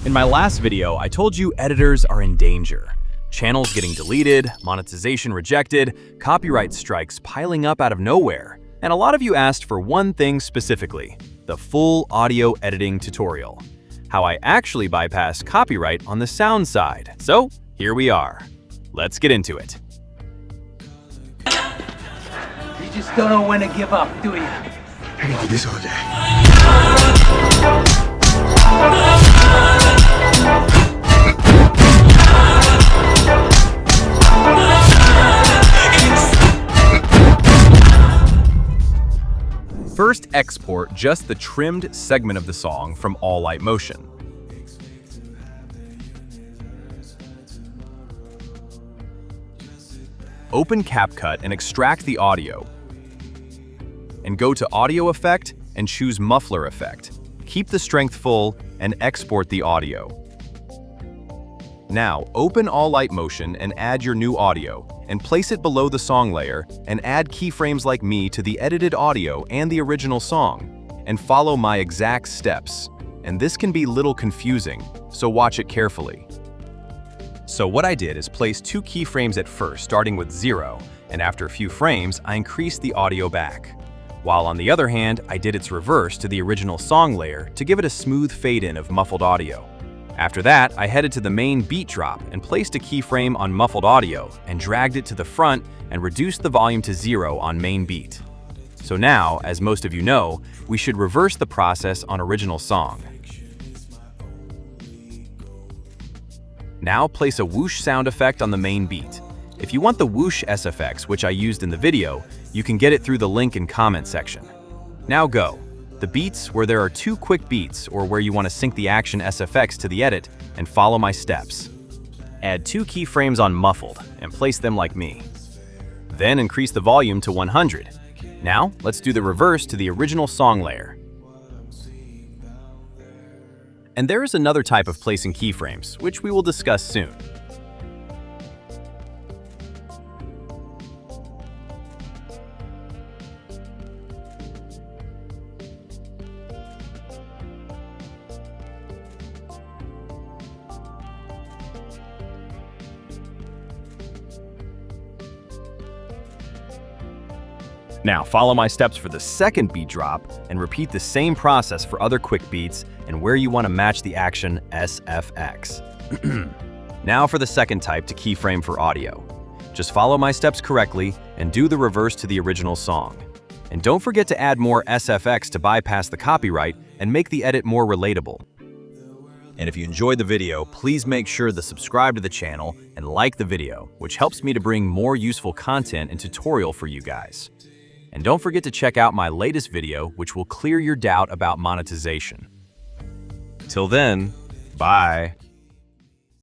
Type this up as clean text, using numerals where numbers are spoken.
In my last video, I told you editors are in danger. Channels getting deleted, monetization rejected, copyright strikes piling up out of nowhere. And a lot of you asked for one thing specifically, the full audio editing tutorial. How I actually bypass copyright on the sound side. So here we are. Let's get into it. You just don't know when to give up, do you? I can do this all day. First, export just the trimmed segment of the song from Alight Motion. Open CapCut and extract the audio. And go to Audio Effect and choose Muffler Effect. Keep the strength full and export the audio. Now, open Alight Motion and add your new audio, and place it below the song layer, and add keyframes like me to the edited audio and the original song, and follow my exact steps. And this can be a little confusing, so watch it carefully. So what I did is place 2 keyframes at first, starting with 0, and after a few frames, I increased the audio back. While on the other hand, I did its reverse to the original song layer to give it a smooth fade-in of muffled audio. After that, I headed to the main beat drop and placed a keyframe on muffled audio and dragged it to the front and reduced the volume to 0 on main beat. So now, as most of you know, we should reverse the process on original song. Now place a whoosh sound effect on the main beat. If you want the whoosh SFX, which I used in the video, you can get it through the link in comment section. Now go. The beats where there are 2 quick beats or where you want to sync the action SFX to the edit, and follow my steps. Add 2 keyframes on muffled and place them like me. Then increase the volume to 100. Now let's do the reverse to the original song layer. And there is another type of placing keyframes, which we will discuss soon. Now follow my steps for the second beat drop and repeat the same process for other quick beats and where you want to match the action SFX. Now for the second type to keyframe for audio. Just follow my steps correctly and do the reverse to the original song. And don't forget to add more SFX to bypass the copyright and make the edit more relatable. And if you enjoyed the video, please make sure to subscribe to the channel and like the video, which helps me to bring more useful content and tutorial for you guys. And don't forget to check out my latest video, which will clear your doubt about monetization. Till then, bye.